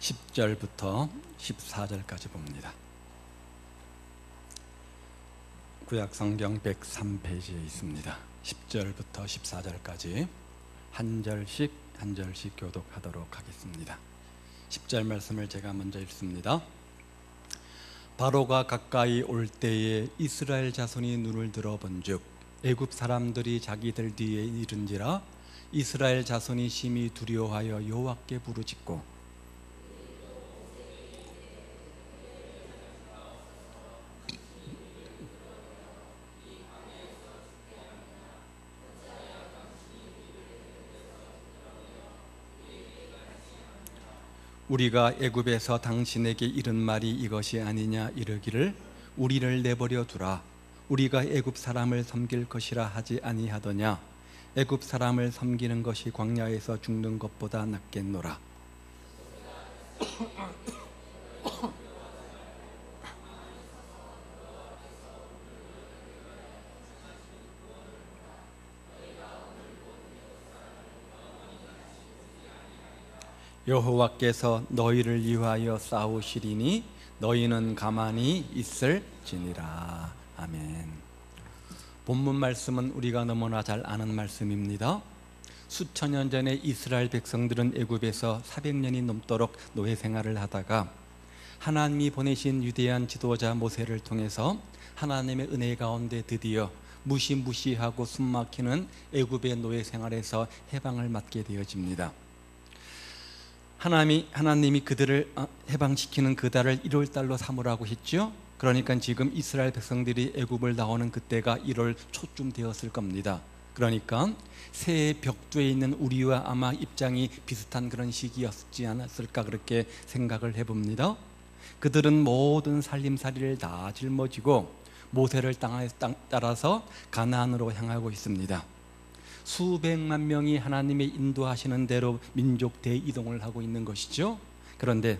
10절부터 14절까지 봅니다. 구약성경 103페이지에 있습니다. 10절부터 14절까지 한 절씩 교독하도록 하겠습니다. 10절 말씀을 제가 먼저 읽습니다. 바로가 가까이 올 때에 이스라엘 자손이 눈을 들어 본즉 애굽 사람들이 자기들 뒤에 이른지라 이스라엘 자손이 심히 두려워하여 여호와께 부르짖고 우리가 애굽에서 당신에게 이른 말이 이것이 아니냐 이르기를 우리를 내버려 두라 우리가 애굽 사람을 섬길 것이라 하지 아니하더냐 애굽 사람을 섬기는 것이 광야에서 죽는 것보다 낫겠노라. 여호와께서 너희를 위하여 싸우시리니 너희는 가만히 있을지니라. 아멘. 본문 말씀은 우리가 너무나 잘 아는 말씀입니다. 수천 년 전에 이스라엘 백성들은 애굽에서 400년이 넘도록 노예 생활을 하다가 하나님이 보내신 위대한 지도자 모세를 통해서 하나님의 은혜 가운데 드디어 무시무시하고 숨막히는 애굽의 노예 생활에서 해방을 맞게 되어집니다. 하나님이 그들을 해방시키는 그 달을 1월달로 삼으라고 했죠. 그러니까 지금 이스라엘 백성들이 애굽을 나오는 그때가 1월 초쯤 되었을 겁니다. 그러니까 새해 벽두에 있는 우리와 아마 입장이 비슷한 그런 시기였지 않았을까 그렇게 생각을 해봅니다. 그들은 모든 살림살이를 다 짊어지고 모세를 따라서 가나안으로 향하고 있습니다. 수백만 명이 하나님의 인도하시는 대로 민족 대이동을 하고 있는 것이죠. 그런데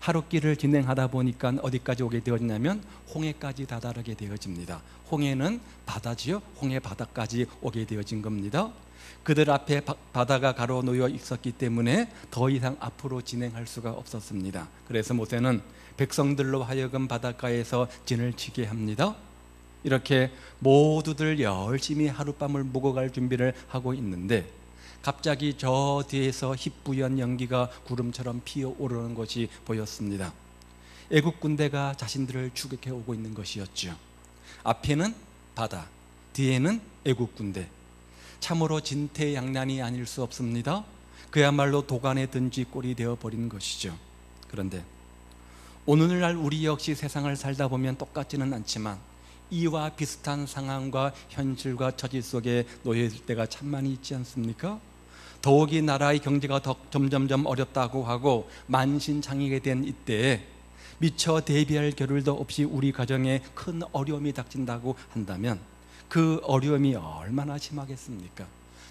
하루길을 진행하다 보니까 어디까지 오게 되었냐면 홍해까지 다다르게 되어집니다. 홍해는 바다지요. 홍해 바다까지 오게 되어진 겁니다. 그들 앞에 바다가 가로놓여 있었기 때문에 더 이상 앞으로 진행할 수가 없었습니다. 그래서 모세는 백성들로 하여금 바닷가에서 진을 치게 합니다. 이렇게 모두들 열심히 하룻밤을 묵어갈 준비를 하고 있는데 갑자기 저 뒤에서 희뿌연 연기가 구름처럼 피어오르는 것이 보였습니다. 애국 군대가 자신들을 추격해 오고 있는 것이었죠. 앞에는 바다, 뒤에는 애국 군대. 참으로 진퇴양난이 아닐 수 없습니다. 그야말로 도간에 던지 꼴이 되어버린 것이죠. 그런데 오늘날 우리 역시 세상을 살다 보면 똑같지는 않지만 이와 비슷한 상황과 현실과 처지 속에 놓여 있을 때가 참 많이 있지 않습니까? 더욱이 나라의 경제가 더 점점점 어렵다고 하고 만신창이게 된 이때에 미처 대비할 겨를도 없이 우리 가정에 큰 어려움이 닥친다고 한다면 그 어려움이 얼마나 심하겠습니까?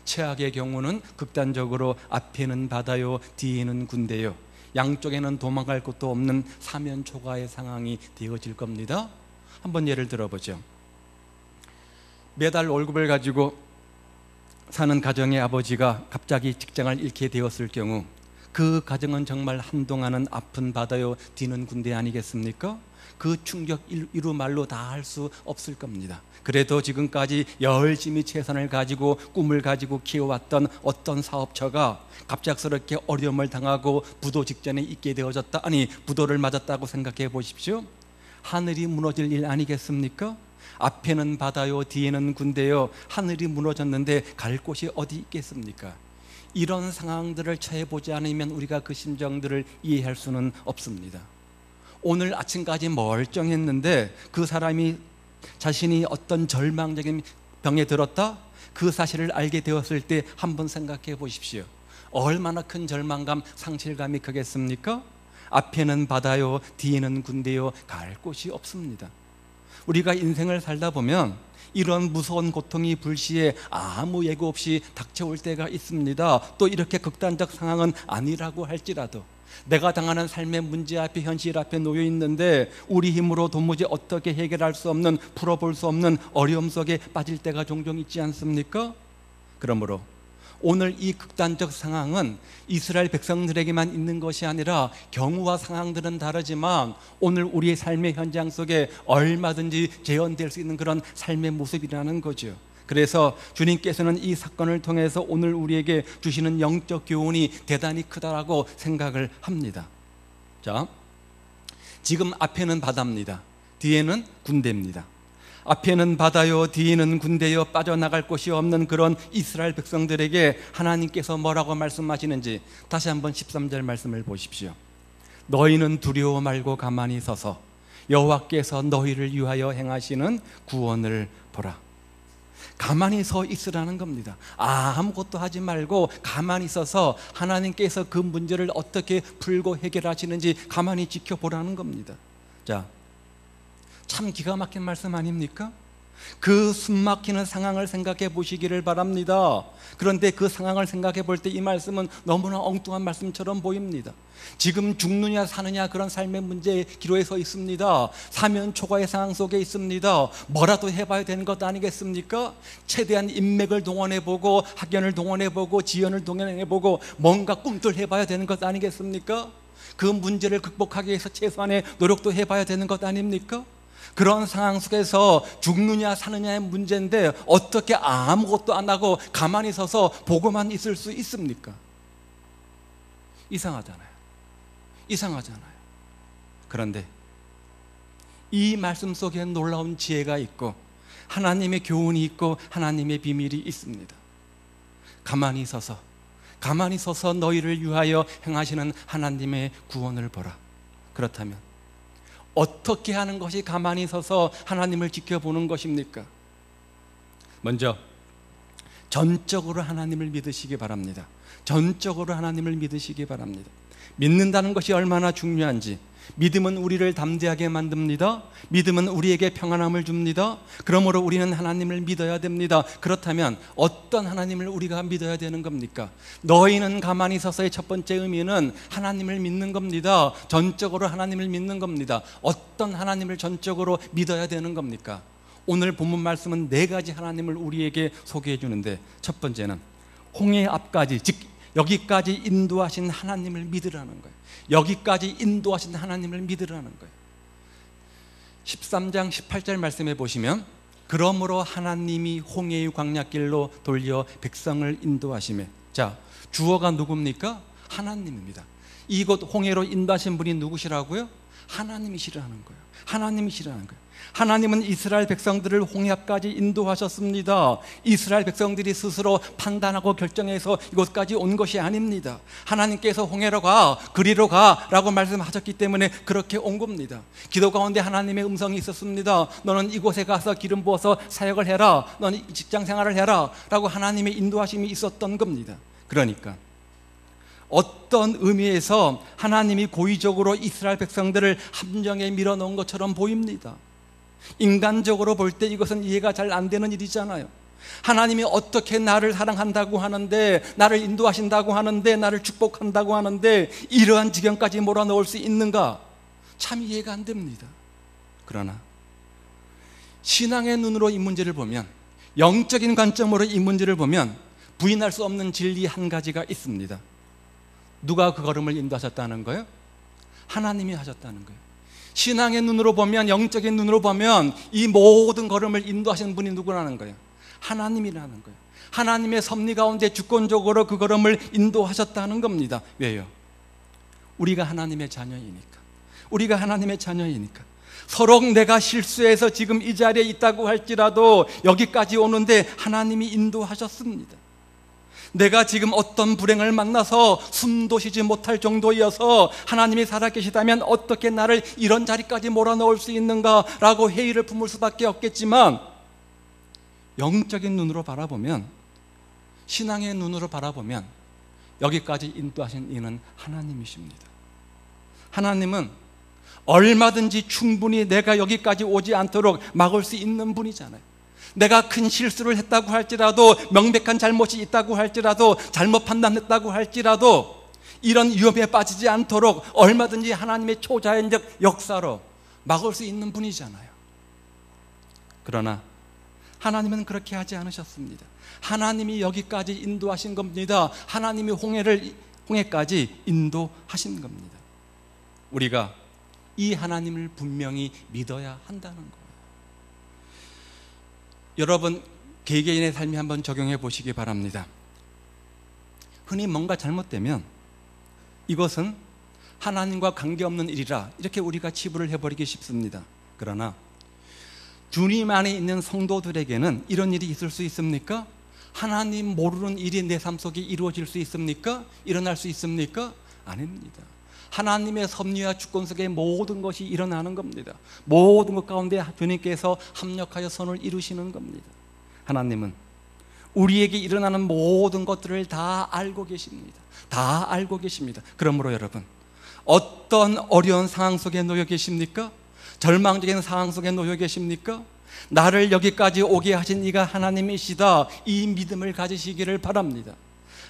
최악의 경우는 극단적으로 앞에는 바다요 뒤에는 군대요 양쪽에는 도망갈 곳도 없는 사면초가의 상황이 되어질 겁니다. 한번 예를 들어보죠. 매달 월급을 가지고 사는 가정의 아버지가 갑자기 직장을 잃게 되었을 경우 그 가정은 정말 한동안은 아픈 바다요 뒤는 군대 아니겠습니까? 그 충격 이루 말로 다 할 수 없을 겁니다. 그래도 지금까지 열심히 최선을 가지고 꿈을 가지고 키워왔던 어떤 사업처가 갑작스럽게 어려움을 당하고 부도 직전에 있게 되어졌다. 아니 부도를 맞았다고 생각해 보십시오. 하늘이 무너질 일 아니겠습니까? 앞에는 바다요 뒤에는 군대요 하늘이 무너졌는데 갈 곳이 어디 있겠습니까? 이런 상황들을 처해보지 않으면 우리가 그 심정들을 이해할 수는 없습니다. 오늘 아침까지 멀쩡했는데 그 사람이 자신이 어떤 절망적인 병에 들었다? 그 사실을 알게 되었을 때 한번 생각해 보십시오. 얼마나 큰 절망감, 상실감이 크겠습니까? 앞에는 바다요 뒤에는 군대요 갈 곳이 없습니다. 우리가 인생을 살다 보면 이런 무서운 고통이 불시에 아무 예고 없이 닥쳐올 때가 있습니다. 또 이렇게 극단적 상황은 아니라고 할지라도 내가 당하는 삶의 문제 앞에 현실 앞에 놓여 있는데 우리 힘으로 도무지 어떻게 해결할 수 없는 풀어볼 수 없는 어려움 속에 빠질 때가 종종 있지 않습니까? 그러므로 오늘 이 극단적 상황은 이스라엘 백성들에게만 있는 것이 아니라 경우와 상황들은 다르지만 오늘 우리의 삶의 현장 속에 얼마든지 재현될 수 있는 그런 삶의 모습이라는 거죠. 그래서 주님께서는 이 사건을 통해서 오늘 우리에게 주시는 영적 교훈이 대단히 크다라고 생각을 합니다. 자, 지금 앞에는 바다입니다. 뒤에는 군대입니다. 앞에는 바다요, 뒤에는 군대요, 빠져나갈 곳이 없는 그런 이스라엘 백성들에게 하나님께서 뭐라고 말씀하시는지 다시 한번 13절 말씀을 보십시오. 너희는 두려워 말고 가만히 서서 여호와께서 너희를 위하여 행하시는 구원을 보라. 가만히 서 있으라는 겁니다. 아무것도 하지 말고 가만히 서서 하나님께서 그 문제를 어떻게 풀고 해결하시는지 가만히 지켜보라는 겁니다. 자, 참 기가 막힌 말씀 아닙니까? 그 숨막히는 상황을 생각해 보시기를 바랍니다. 그런데 그 상황을 생각해 볼 때 이 말씀은 너무나 엉뚱한 말씀처럼 보입니다. 지금 죽느냐 사느냐 그런 삶의 문제의 기로에 서 있습니다. 사면초가의 상황 속에 있습니다. 뭐라도 해봐야 되는 것 아니겠습니까? 최대한 인맥을 동원해보고 학연을 동원해보고 지연을 동원해보고 뭔가 꿈들 해봐야 되는 것 아니겠습니까? 그 문제를 극복하기 위해서 최소한의 노력도 해봐야 되는 것 아닙니까? 그런 상황 속에서 죽느냐 사느냐의 문제인데 어떻게 아무것도 안 하고 가만히 서서 보고만 있을 수 있습니까? 이상하잖아요. 그런데 이 말씀 속에 놀라운 지혜가 있고 하나님의 교훈이 있고 하나님의 비밀이 있습니다. 가만히 서서 너희를 위하여 행하시는 하나님의 구원을 보라. 그렇다면 어떻게 하는 것이 가만히 서서 하나님을 지켜보는 것입니까? 먼저 전적으로 하나님을 믿으시기 바랍니다. 믿는다는 것이 얼마나 중요한지. 믿음은 우리를 담대하게 만듭니다. 믿음은 우리에게 평안함을 줍니다. 그러므로 우리는 하나님을 믿어야 됩니다. 그렇다면 어떤 하나님을 우리가 믿어야 되는 겁니까? 너희는 가만히 서서의 첫 번째 의미는 하나님을 믿는 겁니다. 전적으로 하나님을 믿는 겁니다. 어떤 하나님을 전적으로 믿어야 되는 겁니까? 오늘 본문 말씀은 4가지 하나님을 우리에게 소개해 주는데, 첫 번째는 홍해 앞까지, 즉 여기까지 인도하신 하나님을 믿으라는 거예요. 13장 18절 말씀해 보시면, 그러므로 하나님이 홍해의 광야길로 돌려 백성을 인도하시매. 자, 주어가 누굽니까? 하나님입니다. 이곳 홍해로 인도하신 분이 누구시라고요? 하나님이시라는 거예요. 하나님은 이스라엘 백성들을 홍해 앞까지 인도하셨습니다. 이스라엘 백성들이 스스로 판단하고 결정해서 이곳까지 온 것이 아닙니다. 하나님께서 홍해로 가, 그리로 가 라고 말씀하셨기 때문에 그렇게 온 겁니다. 기도 가운데 하나님의 음성이 있었습니다. 너는 이곳에 가서 기름 부어서 사역을 해라, 너는 직장 생활을 해라 라고 하나님의 인도하심이 있었던 겁니다. 그러니까 어떤 의미에서 하나님이 고의적으로 이스라엘 백성들을 함정에 밀어넣은 것처럼 보입니다. 인간적으로 볼 때 이것은 이해가 잘 안 되는 일이잖아요. 하나님이 어떻게 나를 사랑한다고 하는데, 나를 인도하신다고 하는데, 나를 축복한다고 하는데 이러한 지경까지 몰아넣을 수 있는가? 참 이해가 안 됩니다. 그러나 신앙의 눈으로 이 문제를 보면, 영적인 관점으로 이 문제를 보면 부인할 수 없는 진리 한 가지가 있습니다. 누가 그 걸음을 인도하셨다는 거예요? 하나님이 하셨다는 거예요. 신앙의 눈으로 보면, 영적인 눈으로 보면 이 모든 걸음을 인도하시는 분이 누구라는 거예요? 하나님이라는 거예요. 하나님의 섭리 가운데 주권적으로 그 걸음을 인도하셨다는 겁니다. 왜요? 우리가 하나님의 자녀이니까. 서로 내가 실수해서 지금 이 자리에 있다고 할지라도 여기까지 오는데 하나님이 인도하셨습니다. 내가 지금 어떤 불행을 만나서 숨도 쉬지 못할 정도여서 하나님이 살아계시다면 어떻게 나를 이런 자리까지 몰아넣을 수 있는가라고 회의를 품을 수밖에 없겠지만, 영적인 눈으로 바라보면, 신앙의 눈으로 바라보면 여기까지 인도하신 이는 하나님이십니다. 하나님은 얼마든지 충분히 내가 여기까지 오지 않도록 막을 수 있는 분이잖아요. 내가 큰 실수를 했다고 할지라도, 명백한 잘못이 있다고 할지라도, 잘못 판단했다고 할지라도 이런 위험에 빠지지 않도록 얼마든지 하나님의 초자연적 역사로 막을 수 있는 분이잖아요. 그러나 하나님은 그렇게 하지 않으셨습니다. 하나님이 여기까지 인도하신 겁니다. 하나님이 홍해까지 인도하신 겁니다. 우리가 이 하나님을 분명히 믿어야 한다는 거예요. 여러분, 개개인의 삶에 한번 적용해 보시기 바랍니다. 흔히 뭔가 잘못되면 이것은 하나님과 관계없는 일이라 이렇게 우리가 치부를 해버리기 쉽습니다. 그러나 주님 안에 있는 성도들에게는 이런 일이 있을 수 있습니까? 하나님 모르는 일이 내 삶 속에 이루어질 수 있습니까? 일어날 수 있습니까? 아닙니다. 하나님의 섭리와 주권 속에 모든 것이 일어나는 겁니다. 모든 것 가운데 주님께서 합력하여 선을 이루시는 겁니다. 하나님은 우리에게 일어나는 모든 것들을 다 알고 계십니다. 다 알고 계십니다. 그러므로 여러분, 어떤 어려운 상황 속에 놓여 계십니까? 절망적인 상황 속에 놓여 계십니까? 나를 여기까지 오게 하신 이가 하나님이시다, 이 믿음을 가지시기를 바랍니다.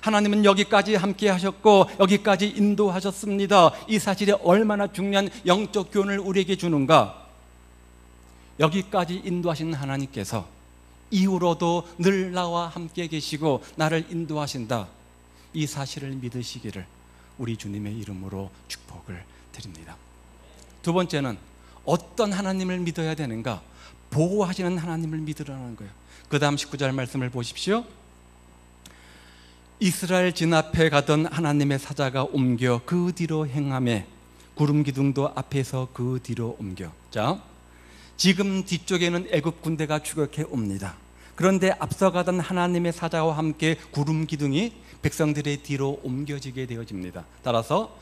하나님은 여기까지 함께 하셨고 여기까지 인도하셨습니다. 이 사실이 얼마나 중요한 영적 교훈을 우리에게 주는가? 여기까지 인도하신 하나님께서 이후로도 늘 나와 함께 계시고 나를 인도하신다, 이 사실을 믿으시기를 우리 주님의 이름으로 축복을 드립니다. 두 번째는 어떤 하나님을 믿어야 되는가? 보호하시는 하나님을 믿으라는 거예요. 그 다음 19절 말씀을 보십시오. 이스라엘 진 앞에 가던 하나님의 사자가 옮겨 그 뒤로 행하매 구름 기둥도 앞에서 그 뒤로 옮겨. 자, 지금 뒤쪽에는 애굽 군대가 추격해 옵니다. 그런데 앞서가던 하나님의 사자와 함께 구름 기둥이 백성들의 뒤로 옮겨지게 되어집니다. 따라서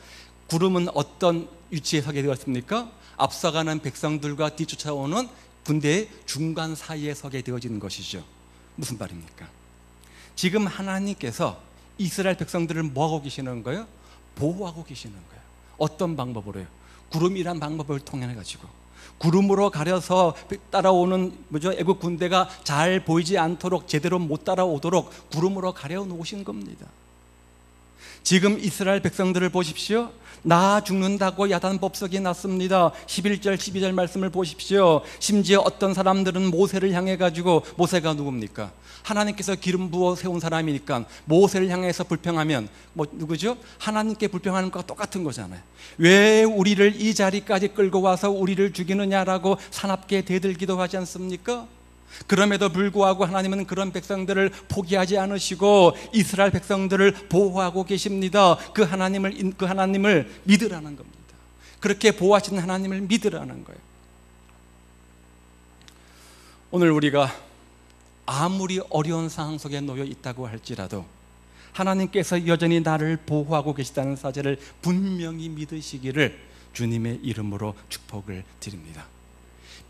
구름은 어떤 위치에 서게 되었습니까? 앞서가는 백성들과 뒤쫓아오는 군대의 중간 사이에 서게 되어지는 것이죠. 무슨 말입니까? 지금 하나님께서 이스라엘 백성들을 뭐하고 계시는 거예요? 보호하고 계시는 거예요. 어떤 방법으로요? 구름이란 방법을 통해 가지고 구름으로 가려서 따라오는 애국 군대가 잘 보이지 않도록, 제대로 못 따라오도록 구름으로 가려 놓으신 겁니다. 지금 이스라엘 백성들을 보십시오. 나 죽는다고 야단 법석이 났습니다. 11절 12절 말씀을 보십시오. 심지어 어떤 사람들은 모세를 향해 가지고, 모세가 누굽니까? 하나님께서 기름 부어 세운 사람이니까 모세를 향해서 불평하면 누구죠? 하나님께 불평하는 것과 똑같은 거잖아요. 왜 우리를 이 자리까지 끌고 와서 우리를 죽이느냐라고 사납게 대들기도 하지 않습니까? 그럼에도 불구하고 하나님은 그런 백성들을 포기하지 않으시고 이스라엘 백성들을 보호하고 계십니다. 그 하나님을 믿으라는 겁니다. 그렇게 보호하시는 하나님을 믿으라는 거예요. 오늘 우리가 아무리 어려운 상황 속에 놓여 있다고 할지라도 하나님께서 여전히 나를 보호하고 계시다는 사실을 분명히 믿으시기를 주님의 이름으로 축복을 드립니다.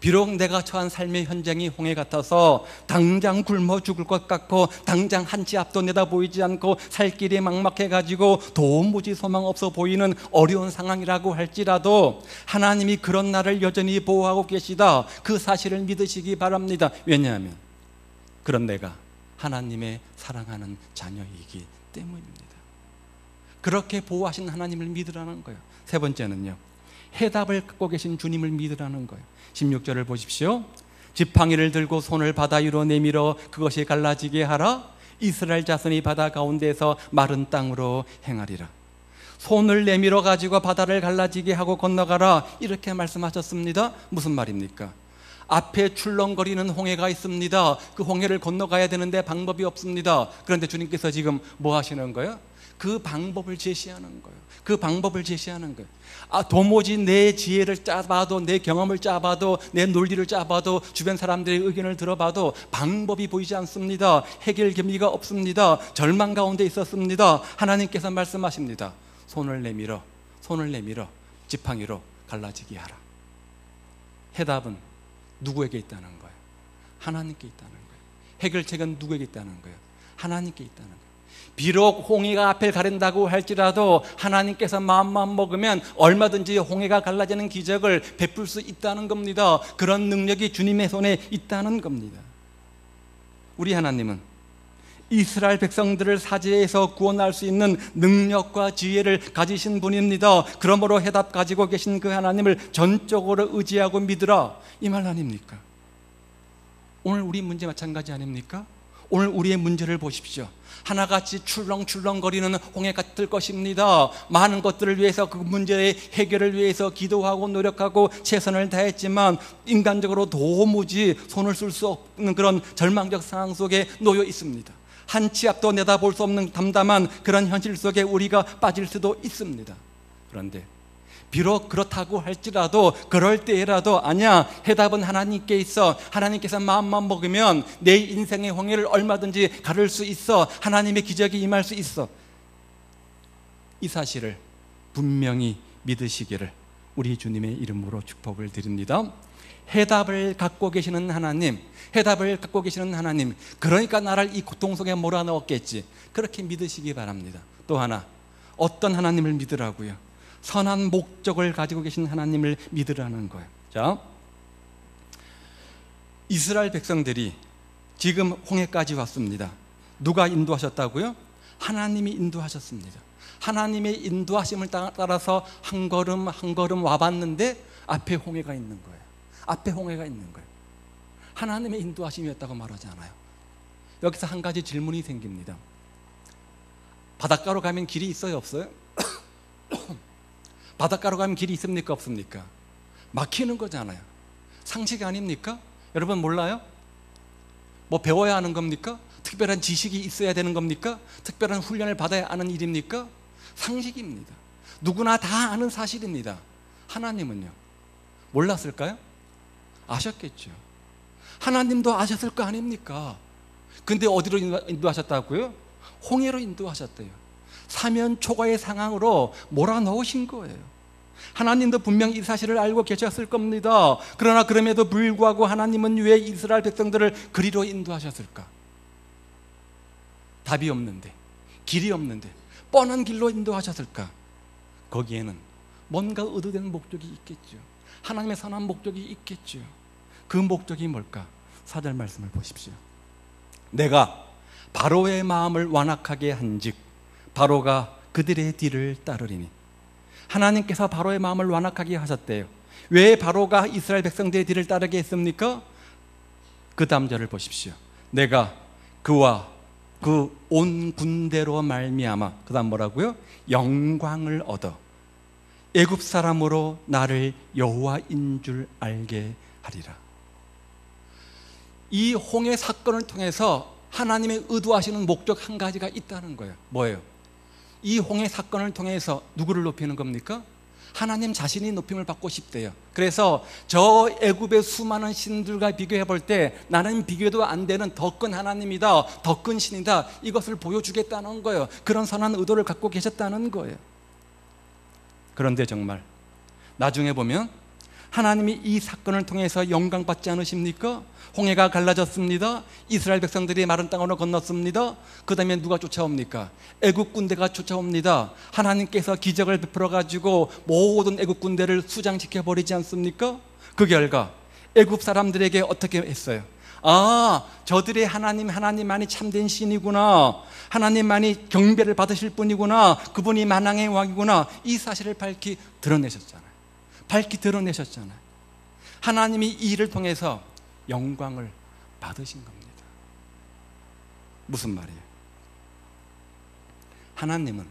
비록 내가 처한 삶의 현장이 홍해 같아서 당장 굶어 죽을 것 같고 당장 한 치 앞도 내다 보이지 않고 살 길이 막막해가지고 도무지 소망 없어 보이는 어려운 상황이라고 할지라도 하나님이 그런 나를 여전히 보호하고 계시다, 그 사실을 믿으시기 바랍니다. 왜냐하면 그런 내가 하나님의 사랑하는 자녀이기 때문입니다. 그렇게 보호하신 하나님을 믿으라는 거예요. 세 번째는요, 해답을 갖고 계신 주님을 믿으라는 거예요. 16절을 보십시오. 지팡이를 들고 손을 바다 위로 내밀어 그것이 갈라지게 하라. 이스라엘 자손이 바다 가운데에서 마른 땅으로 행하리라. 손을 내밀어 가지고 바다를 갈라지게 하고 건너가라, 이렇게 말씀하셨습니다. 무슨 말입니까? 앞에 출렁거리는 홍해가 있습니다. 그 홍해를 건너가야 되는데 방법이 없습니다. 그런데 주님께서 지금 뭐 하시는 거예요? 그 방법을 제시하는 거예요. 그 방법을 제시하는 거예요. 도무지 내 지혜를 짜봐도, 내 경험을 짜봐도, 내 논리를 짜봐도, 주변 사람들의 의견을 들어봐도 방법이 보이지 않습니다. 해결 기미가 없습니다. 절망 가운데 있었습니다. 하나님께서 말씀하십니다. 손을 내밀어 지팡이로 갈라지게 하라. 해답은 누구에게 있다는 거예요? 하나님께 있다는 거예요. 해결책은 누구에게 있다는 거예요? 하나님께 있다는 거예요. 비록 홍해가 앞을 가린다고 할지라도 하나님께서 마음만 먹으면 얼마든지 홍해가 갈라지는 기적을 베풀 수 있다는 겁니다. 그런 능력이 주님의 손에 있다는 겁니다. 우리 하나님은 이스라엘 백성들을 사지에서 구원할 수 있는 능력과 지혜를 가지신 분입니다. 그러므로 해답 가지고 계신 그 하나님을 전적으로 의지하고 믿으라, 이 말 아닙니까? 오늘 우리 문제 마찬가지 아닙니까? 오늘 우리의 문제를 보십시오. 하나같이 출렁출렁거리는 홍해 같을 것입니다. 많은 것들을 위해서, 그 문제의 해결을 위해서 기도하고 노력하고 최선을 다했지만 인간적으로 도무지 손을 쓸 수 없는 그런 절망적 상황 속에 놓여 있습니다. 한 치 앞도 내다볼 수 없는 담담한 그런 현실 속에 우리가 빠질 수도 있습니다. 그런데 비록 그렇다고 할지라도, 그럴 때라도 아니야, 해답은 하나님께 있어. 하나님께서 마음만 먹으면 내 인생의 홍해를 얼마든지 가를 수 있어. 하나님의 기적이 임할 수 있어. 이 사실을 분명히 믿으시기를 우리 주님의 이름으로 축복을 드립니다. 해답을 갖고 계시는 하나님, 해답을 갖고 계시는 하나님, 그러니까 나를 이 고통 속에 몰아넣었겠지, 그렇게 믿으시기 바랍니다. 또 하나, 어떤 하나님을 믿으라고요? 선한 목적을 가지고 계신 하나님을 믿으라는 거예요. 자, 이스라엘 백성들이 지금 홍해까지 왔습니다. 누가 인도하셨다고요? 하나님이 인도하셨습니다. 하나님의 인도하심을 따라서 한 걸음 한 걸음 와봤는데 앞에 홍해가 있는 거예요. 앞에 홍해가 있는 거예요. 하나님의 인도하심이었다고 말하지 않아요. 여기서 한 가지 질문이 생깁니다. 바닷가로 가면 길이 있어요, 없어요? 바닷가로 가면 길이 있습니까, 없습니까? 막히는 거잖아요. 상식 아닙니까? 여러분 몰라요? 뭐 배워야 하는 겁니까? 특별한 지식이 있어야 되는 겁니까? 특별한 훈련을 받아야 하는 일입니까? 상식입니다. 누구나 다 아는 사실입니다. 하나님은요, 몰랐을까요? 아셨겠죠. 하나님도 아셨을 거 아닙니까? 근데 어디로 인도하셨다고요? 홍해로 인도하셨대요. 사면 초과의 상황으로 몰아넣으신 거예요. 하나님도 분명히 이 사실을 알고 계셨을 겁니다. 그러나 그럼에도 불구하고 하나님은 왜 이스라엘 백성들을 그리로 인도하셨을까? 답이 없는데, 길이 없는데 뻔한 길로 인도하셨을까? 거기에는 뭔가 의도된 목적이 있겠죠. 하나님의 선한 목적이 있겠죠. 그 목적이 뭘까? 4절 말씀을 보십시오. 내가 바로의 마음을 완악하게 한즉 바로가 그들의 뒤를 따르리니. 하나님께서 바로의 마음을 완악하게 하셨대요. 왜 바로가 이스라엘 백성들의 뒤를 따르게 했습니까? 그 다음 절을 보십시오. 내가 그와 그 온 군대로 말미암아, 그 다음 뭐라고요? 영광을 얻어 애굽 사람으로 나를 여호와인 줄 알게 하리라. 이 홍해 사건을 통해서 하나님의 의도하시는 목적 한 가지가 있다는 거예요. 뭐예요? 이 홍해 사건을 통해서 누구를 높이는 겁니까? 하나님 자신이 높임을 받고 싶대요. 그래서 저 애굽의 수많은 신들과 비교해 볼 때 나는 비교도 안 되는 더 큰 하나님이다, 더 큰 신이다, 이것을 보여주겠다는 거예요. 그런 선한 의도를 갖고 계셨다는 거예요. 그런데 정말 나중에 보면 하나님이 이 사건을 통해서 영광 받지 않으십니까? 홍해가 갈라졌습니다. 이스라엘 백성들이 마른 땅으로 건넜습니다. 그 다음에 누가 쫓아옵니까? 애국 군대가 쫓아옵니다. 하나님께서 기적을 베풀어 가지고 모든 애국 군대를 수장시켜 버리지 않습니까? 그 결과 애국 사람들에게 어떻게 했어요? 아, 저들의 하나님만이 참된 신이구나, 하나님만이 경배를 받으실 분이구나, 그분이 만왕의 왕이구나, 이 사실을 밝히 드러내셨잖아요. 하나님이 이 일을 통해서 영광을 받으신 겁니다. 무슨 말이에요? 하나님은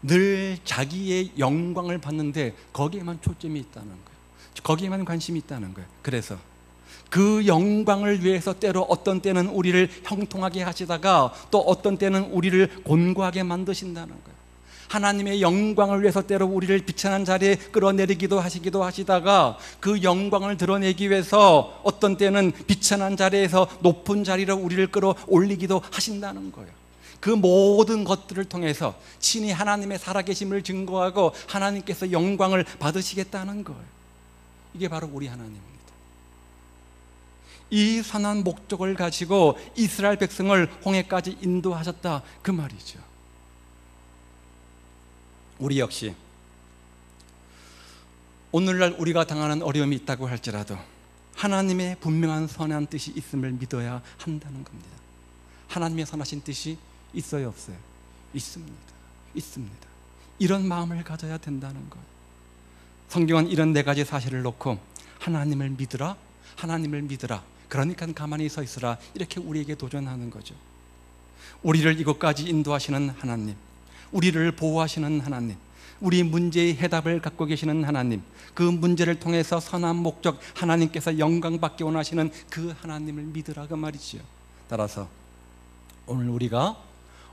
늘 자기의 영광을 받는데 거기에만 초점이 있다는 거예요. 거기에만 관심이 있다는 거예요. 그래서 그 영광을 위해서 때로 어떤 때는 우리를 형통하게 하시다가 또 어떤 때는 우리를 곤고하게 만드신다는 거예요. 하나님의 영광을 위해서 때로 우리를 비천한 자리에 끌어내리기도 하시다가 그 영광을 드러내기 위해서 어떤 때는 비천한 자리에서 높은 자리로 우리를 끌어올리기도 하신다는 거예요. 그 모든 것들을 통해서 친히 하나님의 살아계심을 증거하고 하나님께서 영광을 받으시겠다는 거예요. 이게 바로 우리 하나님입니다. 이 선한 목적을 가지고 이스라엘 백성을 홍해까지 인도하셨다, 그 말이죠. 우리 역시 오늘날 우리가 당하는 어려움이 있다고 할지라도 하나님의 분명한 선한 뜻이 있음을 믿어야 한다는 겁니다. 하나님의 선하신 뜻이 있어요, 없어요? 있습니다. 이런 마음을 가져야 된다는 거예요. 성경은 이런 네 가지 사실을 놓고 하나님을 믿으라, 그러니까 가만히 서 있으라, 이렇게 우리에게 도전하는 거죠. 우리를 이곳까지 인도하시는 하나님, 우리를 보호하시는 하나님, 우리 문제의 해답을 갖고 계시는 하나님, 그 문제를 통해서 선한 목적, 하나님께서 영광받기 원하시는 그 하나님을 믿으라, 그 말이지요. 따라서 오늘 우리가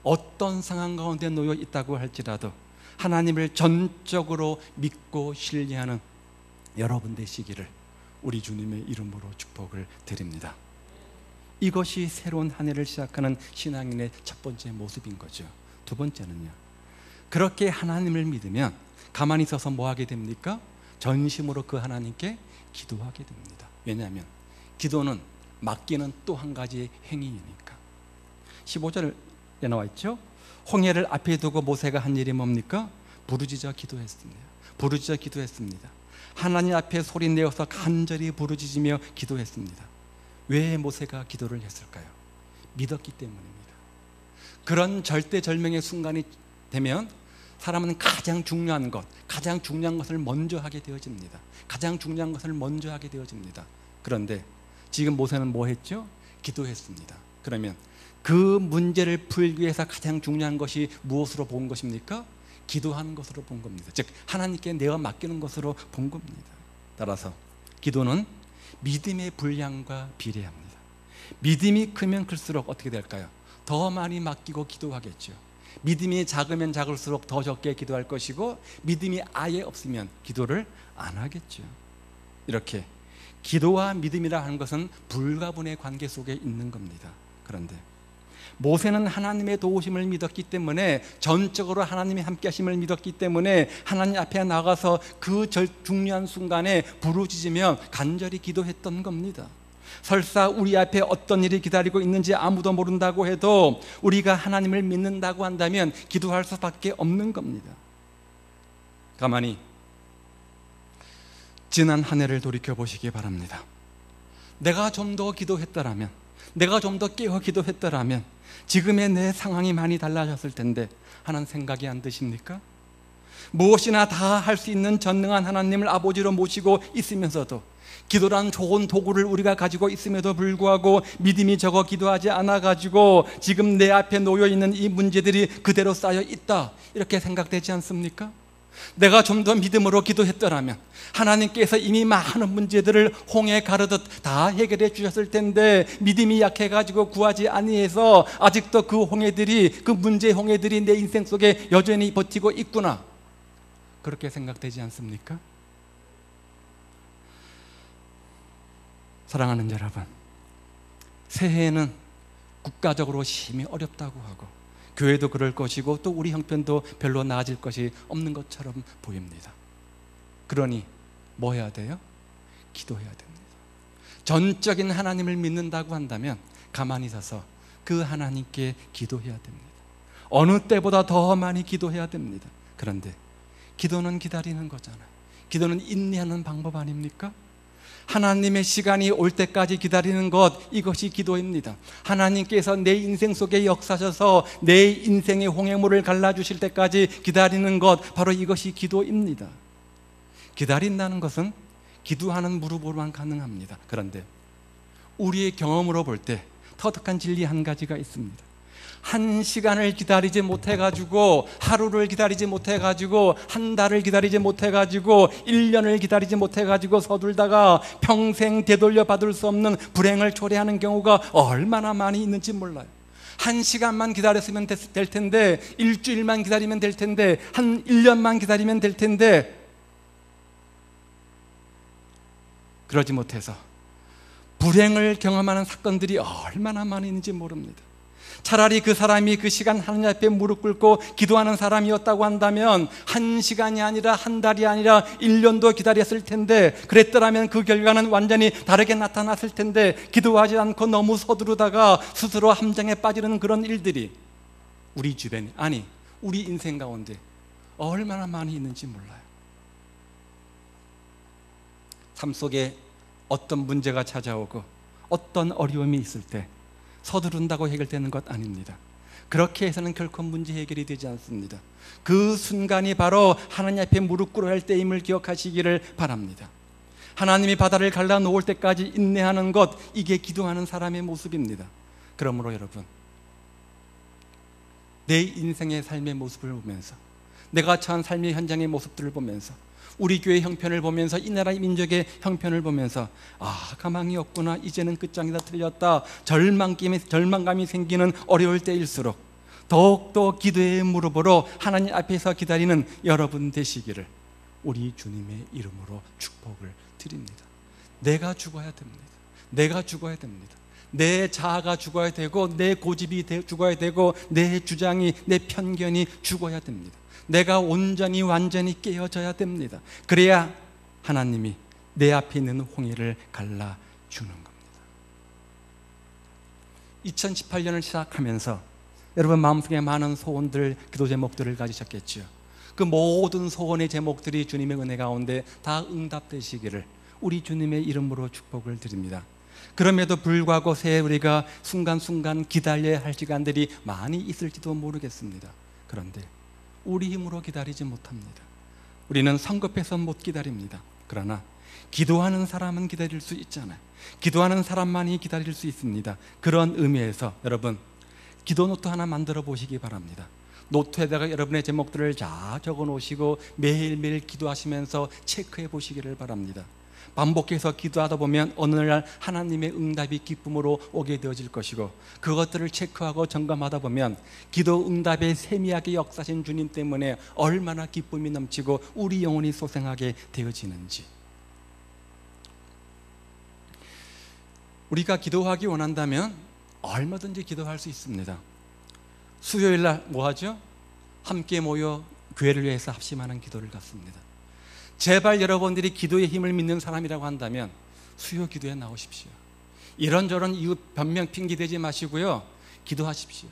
어떤 상황 가운데 놓여 있다고 할지라도 하나님을 전적으로 믿고 신뢰하는 여러분 되시기를 우리 주님의 이름으로 축복을 드립니다. 이것이 새로운 한 해를 시작하는 신앙인의 첫 번째 모습인 거죠. 두 번째는요, 그렇게 하나님을 믿으면 가만히 있어서 뭐 하게 됩니까? 전심으로 그 하나님께 기도하게 됩니다. 왜냐하면 기도는 맡기는 또 한 가지의 행위이니까. 15절에 나와 있죠. 홍해를 앞에 두고 모세가 한 일이 뭡니까? 부르짖어 기도했습니다. 부르짖어 기도했습니다. 하나님 앞에 소리 내어서 간절히 부르짖으며 기도했습니다. 왜 모세가 기도를 했을까요? 믿었기 때문입니다. 그런 절대절명의 순간이 되면 사람은 가장 중요한 것을 먼저 하게 되어집니다. 가장 중요한 것을 먼저 하게 되어집니다. 그런데 지금 모세는 뭐 했죠? 기도했습니다. 그러면 그 문제를 풀기 위해서 가장 중요한 것이 무엇으로 본 것입니까? 기도하는 것으로 본 겁니다. 즉 하나님께 내어 맡기는 것으로 본 겁니다. 따라서 기도는 믿음의 분량과 비례합니다. 믿음이 크면 클수록 어떻게 될까요? 더 많이 맡기고 기도하겠죠. 믿음이 작으면 작을수록 더 적게 기도할 것이고, 믿음이 아예 없으면 기도를 안 하겠죠. 이렇게 기도와 믿음이라 하는 것은 불가분의 관계 속에 있는 겁니다. 그런데 모세는 하나님의 도우심을 믿었기 때문에, 전적으로 하나님의 함께 하심을 믿었기 때문에 하나님 앞에 나가서 그 중요한 순간에 부르짖으며 간절히 기도했던 겁니다. 설사 우리 앞에 어떤 일이 기다리고 있는지 아무도 모른다고 해도 우리가 하나님을 믿는다고 한다면 기도할 수밖에 없는 겁니다. 가만히 지난 한 해를 돌이켜보시기 바랍니다. 내가 좀 더 기도했더라면, 내가 좀 더 깨어 기도했더라면 지금의 내 상황이 많이 달라졌을 텐데 하는 생각이 안 드십니까? 무엇이나 다 할 수 있는 전능한 하나님을 아버지로 모시고 있으면서도, 기도란 좋은 도구를 우리가 가지고 있음에도 불구하고 믿음이 적어 기도하지 않아가지고 지금 내 앞에 놓여있는 이 문제들이 그대로 쌓여 있다, 이렇게 생각되지 않습니까? 내가 좀 더 믿음으로 기도했더라면 하나님께서 이미 많은 문제들을 홍해 가르듯 다 해결해 주셨을 텐데, 믿음이 약해가지고 구하지 아니해서 아직도 그 홍해들이, 그 문제의 홍해들이 내 인생 속에 여전히 버티고 있구나, 그렇게 생각되지 않습니까? 사랑하는 여러분, 새해에는 국가적으로 심히 어렵다고 하고 교회도 그럴 것이고 또 우리 형편도 별로 나아질 것이 없는 것처럼 보입니다. 그러니 뭐 해야 돼요? 기도해야 됩니다. 전적인 하나님을 믿는다고 한다면 가만히 서서 그 하나님께 기도해야 됩니다. 어느 때보다 더 많이 기도해야 됩니다. 그런데 기도는 기다리는 거잖아요. 기도는 인내하는 방법 아닙니까? 하나님의 시간이 올 때까지 기다리는 것, 이것이 기도입니다. 하나님께서 내 인생 속에 역사하셔서 내 인생의 홍해물을 갈라주실 때까지 기다리는 것, 바로 이것이 기도입니다. 기다린다는 것은 기도하는 무릎으로만 가능합니다. 그런데 우리의 경험으로 볼 때 터득한 진리 한 가지가 있습니다. 한 시간을 기다리지 못해가지고, 하루를 기다리지 못해가지고, 한 달을 기다리지 못해가지고, 1년을 기다리지 못해가지고 서둘다가 평생 되돌려 받을 수 없는 불행을 초래하는 경우가 얼마나 많이 있는지 몰라요. 한 시간만 기다렸으면 될 텐데, 일주일만 기다리면 될 텐데, 한 1년만 기다리면 될 텐데, 그러지 못해서 불행을 경험하는 사건들이 얼마나 많이 있는지 모릅니다. 차라리 그 사람이 그 시간 하나님 앞에 무릎 꿇고 기도하는 사람이었다고 한다면 한 시간이 아니라 한 달이 아니라 1년도 기다렸을 텐데, 그랬더라면 그 결과는 완전히 다르게 나타났을 텐데, 기도하지 않고 너무 서두르다가 스스로 함정에 빠지는 그런 일들이 우리 주변에, 아니 우리 인생 가운데 얼마나 많이 있는지 몰라요. 삶 속에 어떤 문제가 찾아오고 어떤 어려움이 있을 때 서두른다고 해결되는 것 아닙니다. 그렇게 해서는 결코 문제 해결이 되지 않습니다. 그 순간이 바로 하나님 앞에 무릎 꿇어야 할 때임을 기억하시기를 바랍니다. 하나님이 바다를 갈라 놓을 때까지 인내하는 것, 이게 기도하는 사람의 모습입니다. 그러므로 여러분, 내 인생의 삶의 모습을 보면서, 내가 처한 삶의 현장의 모습들을 보면서, 우리 교회 형편을 보면서, 이 나라 민족의 형편을 보면서, 가망이 없구나, 이제는 끝장이다, 틀렸다, 절망감이 생기는 어려울 때일수록 더욱더 기도의 무릎으로 하나님 앞에서 기다리는 여러분 되시기를 우리 주님의 이름으로 축복을 드립니다. 내가 죽어야 됩니다. 내가 죽어야 됩니다. 내 자아가 죽어야 되고, 내 고집이 죽어야 되고, 내 주장이, 내 편견이 죽어야 됩니다. 내가 온전히 완전히 깨어져야 됩니다. 그래야 하나님이 내 앞에 있는 홍해를 갈라주는 겁니다. 2018년을 시작하면서 여러분 마음속에 많은 소원들, 기도 제목들을 가지셨겠죠. 그 모든 소원의 제목들이 주님의 은혜 가운데 다 응답되시기를 우리 주님의 이름으로 축복을 드립니다. 그럼에도 불구하고 새해 우리가 순간순간 기다려야 할 시간들이 많이 있을지도 모르겠습니다. 그런데 우리 힘으로 기다리지 못합니다. 우리는 성급해서 못 기다립니다. 그러나 기도하는 사람은 기다릴 수 있잖아요. 기도하는 사람만이 기다릴 수 있습니다. 그런 의미에서 여러분, 기도 노트 하나 만들어 보시기 바랍니다. 노트에다가 여러분의 제목들을 잘 적어 놓으시고 매일매일 기도하시면서 체크해 보시기를 바랍니다. 반복해서 기도하다 보면 어느 날 하나님의 응답이 기쁨으로 오게 되어질 것이고, 그것들을 체크하고 점검하다 보면 기도 응답에 세미하게 역사하신 주님 때문에 얼마나 기쁨이 넘치고 우리 영혼이 소생하게 되어지는지. 우리가 기도하기 원한다면 얼마든지 기도할 수 있습니다. 수요일 날 뭐하죠? 함께 모여 교회를 위해서 합심하는 기도를 갖습니다. 제발 여러분들이 기도의 힘을 믿는 사람이라고 한다면 수요 기도에 나오십시오. 이런저런 이유 변명 핑계 대지 마시고요, 기도하십시오.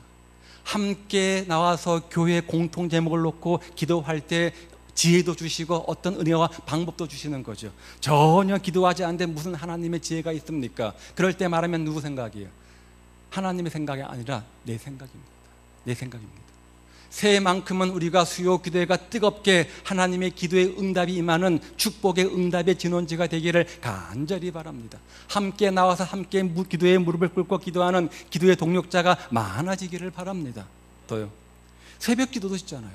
함께 나와서 교회 공통 제목을 놓고 기도할 때 지혜도 주시고 어떤 은혜와 방법도 주시는 거죠. 전혀 기도하지 않는데 무슨 하나님의 지혜가 있습니까? 그럴 때 말하면 누구 생각이에요? 하나님의 생각이 아니라 내 생각입니다. 내 생각입니다. 새해만큼은 우리가 수요 기도회가 뜨겁게 하나님의 기도의 응답이 임하는 축복의 응답의 진원지가 되기를 간절히 바랍니다. 함께 나와서 함께 기도의 무릎을 꿇고 기도하는 기도의 동력자가 많아지기를 바랍니다. 또요, 새벽 기도도 있잖아요.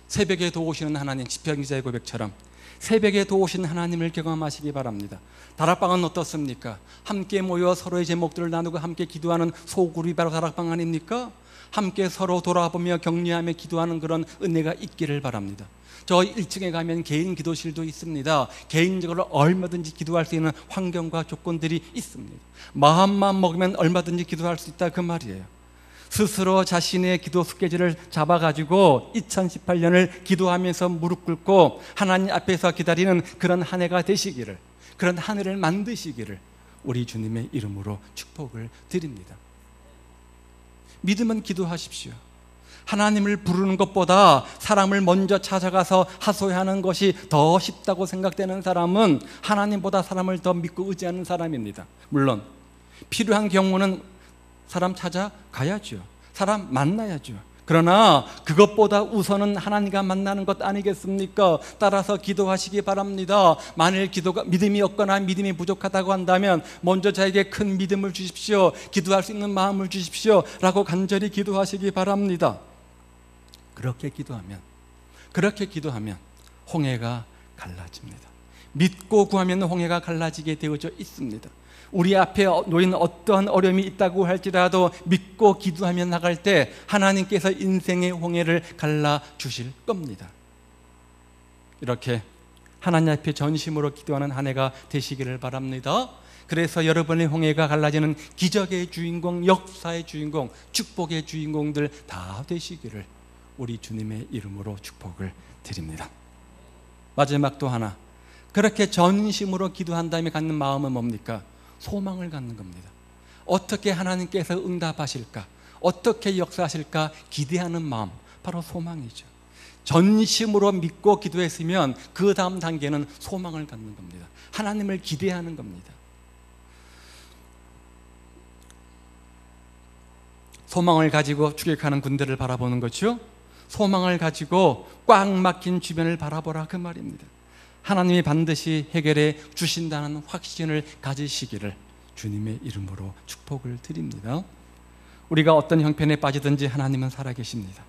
새벽에 도우시는 하나님, 시편 기자의 고백처럼 새벽에 도우신 하나님을 경험하시기 바랍니다. 다락방은 어떻습니까? 함께 모여 서로의 제목들을 나누고 함께 기도하는 소그룹이 바로 다락방 아닙니까? 함께 서로 돌아보며 격려하며 기도하는 그런 은혜가 있기를 바랍니다. 저 1층에 가면 개인 기도실도 있습니다. 개인적으로 얼마든지 기도할 수 있는 환경과 조건들이 있습니다. 마음만 먹으면 얼마든지 기도할 수 있다, 그 말이에요. 스스로 자신의 기도 스케줄을 잡아가지고 2018년을 기도하면서 무릎 꿇고 하나님 앞에서 기다리는 그런 한 해가 되시기를, 그런 한 해를 만드시기를 우리 주님의 이름으로 축복을 드립니다. 믿음은 기도하십시오. 하나님을 부르는 것보다 사람을 먼저 찾아가서 하소연하는 것이 더 쉽다고 생각되는 사람은 하나님보다 사람을 더 믿고 의지하는 사람입니다. 물론 필요한 경우는 사람 찾아가야죠. 사람 만나야죠. 그러나 그것보다 우선은 하나님과 만나는 것 아니겠습니까? 따라서 기도하시기 바랍니다. 만일 믿음이 없거나 믿음이 부족하다고 한다면 먼저 저에게 큰 믿음을 주십시오. 기도할 수 있는 마음을 주십시오. 라고 간절히 기도하시기 바랍니다. 그렇게 기도하면 홍해가 갈라집니다. 믿고 구하면 홍해가 갈라지게 되어져 있습니다. 우리 앞에 놓인 어떠한 어려움이 있다고 할지라도 믿고 기도하며 나갈 때 하나님께서 인생의 홍해를 갈라주실 겁니다. 이렇게 하나님 앞에 전심으로 기도하는 한 해가 되시기를 바랍니다. 그래서 여러분의 홍해가 갈라지는 기적의 주인공, 역사의 주인공, 축복의 주인공들 다 되시기를 우리 주님의 이름으로 축복을 드립니다. 마지막 또 하나, 그렇게 전심으로 기도한 다음에 갖는 마음은 뭡니까? 소망을 갖는 겁니다. 어떻게 하나님께서 응답하실까? 어떻게 역사하실까? 기대하는 마음, 바로 소망이죠. 전심으로 믿고 기도했으면 그 다음 단계는 소망을 갖는 겁니다. 하나님을 기대하는 겁니다. 소망을 가지고 추격하는 군대를 바라보는 거죠. 소망을 가지고 꽉 막힌 주변을 바라보라, 그 말입니다. 하나님이 반드시 해결해 주신다는 확신을 가지시기를 주님의 이름으로 축복을 드립니다. 우리가 어떤 형편에 빠지든지 하나님은 살아계십니다.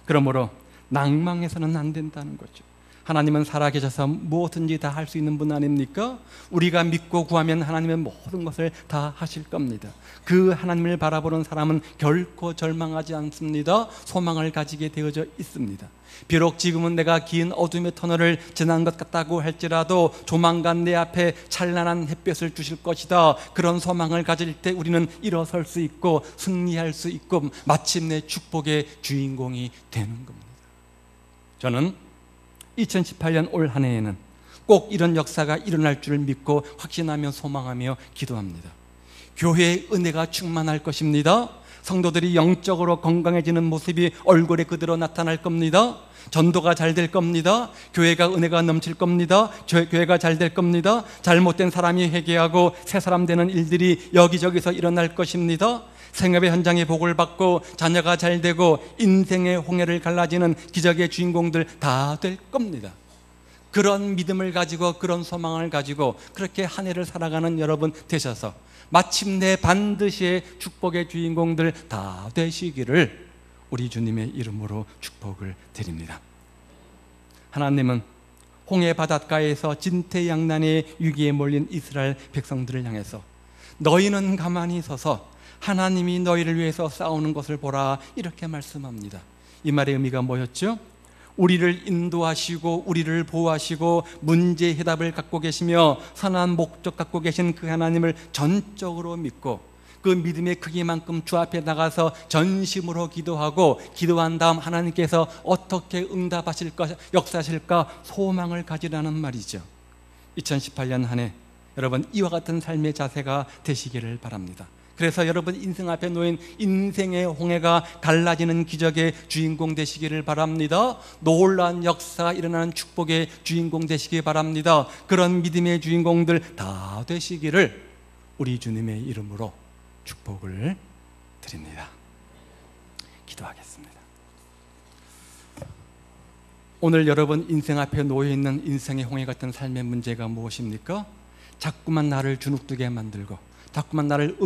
그러므로 낭망해서는 안 된다는 거죠. 하나님은 살아계셔서 무엇든지 다 할 수 있는 분 아닙니까? 우리가 믿고 구하면 하나님은 모든 것을 다 하실 겁니다. 그 하나님을 바라보는 사람은 결코 절망하지 않습니다. 소망을 가지게 되어져 있습니다. 비록 지금은 내가 긴 어둠의 터널을 지난 것 같다고 할지라도 조만간 내 앞에 찬란한 햇볕을 주실 것이다. 그런 소망을 가질 때 우리는 일어설 수 있고 승리할 수 있고 마침내 축복의 주인공이 되는 겁니다. 저는 2018년 올 한 해에는 꼭 이런 역사가 일어날 줄 믿고 확신하며 소망하며 기도합니다. 교회의 은혜가 충만할 것입니다. 성도들이 영적으로 건강해지는 모습이 얼굴에 그대로 나타날 겁니다. 전도가 잘 될 겁니다. 교회가 은혜가 넘칠 겁니다. 교회가 잘 될 겁니다. 잘못된 사람이 회개하고 새 사람 되는 일들이 여기저기서 일어날 것입니다. 생업의 현장에 복을 받고 자녀가 잘 되고 인생의 홍해를 갈라지는 기적의 주인공들 다 될 겁니다. 그런 믿음을 가지고 그런 소망을 가지고 그렇게 한 해를 살아가는 여러분 되셔서 마침내 반드시 축복의 주인공들 다 되시기를 우리 주님의 이름으로 축복을 드립니다. 하나님은 홍해 바닷가에서 진퇴양난의 위기에 몰린 이스라엘 백성들을 향해서 너희는 가만히 서서 하나님이 너희를 위해서 싸우는 것을 보라 이렇게 말씀합니다. 이 말의 의미가 뭐였죠? 우리를 인도하시고 우리를 보호하시고 문제 해답을 갖고 계시며 선한 목적 갖고 계신 그 하나님을 전적으로 믿고 그 믿음의 크기만큼 주 앞에 나가서 전심으로 기도하고 기도한 다음 하나님께서 어떻게 응답하실까 역사하실까 소망을 가지라는 말이죠. 2018년 한 해 여러분 이와 같은 삶의 자세가 되시기를 바랍니다. 그래서 여러분 인생 앞에 놓인 인생의 홍해가 갈라지는 기적의 주인공 되시기를 바랍니다. 놀라운 역사가 일어나는 축복의 주인공 되시기 바랍니다. 그런 믿음의 주인공들 다 되시기를 우리 주님의 이름으로 축복을 드립니다. 기도하겠습니다. 오늘 여러분 인생 앞에 놓여있는 인생의 홍해 같은 삶의 문제가 무엇입니까? 자꾸만 나를 주눅들게 만들고 자꾸만 나를